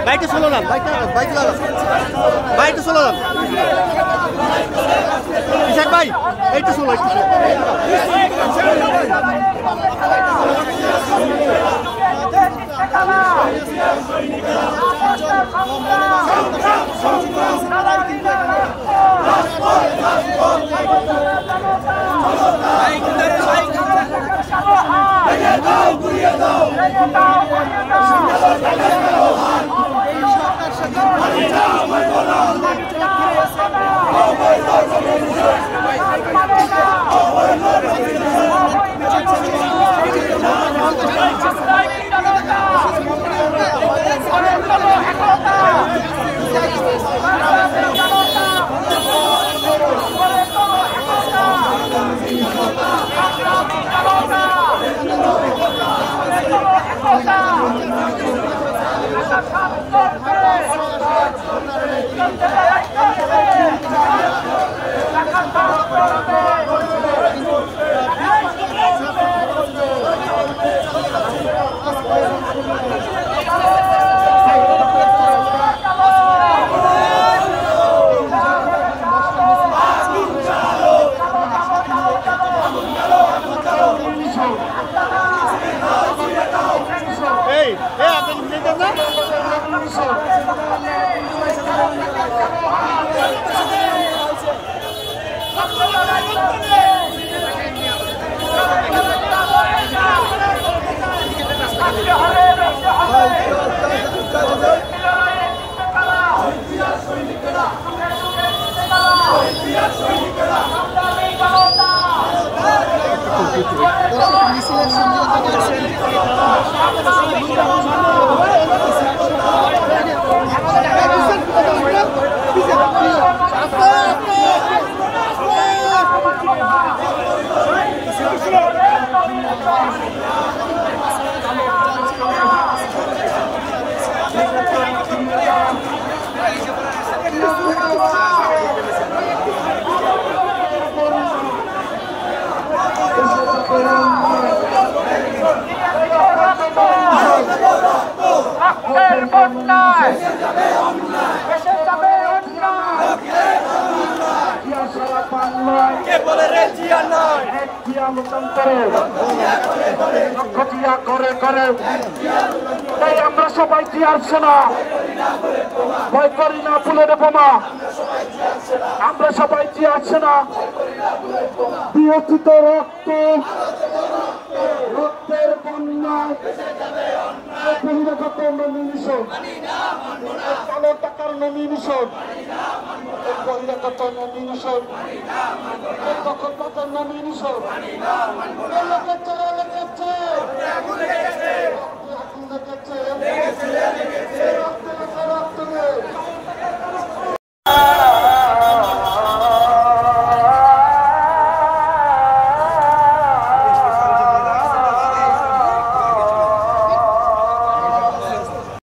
বাইকটা চলো না, বাইকটা চলো না ইশাক ভাই, এইটা চলো একটু আমরা সবাই জিয়াচ্ছে না, ভয় করি না ফুলের বোমা, আমরা সবাই জিয়াচ্ছে না, বিহচিত রক্ত, রক্তের বন্যায় বহিরাগত নমিনিশন, কালো টাকার নমিনিশন, বহিরাগত নমিনিশন, দখলদার নমিনিশন, লেগেছে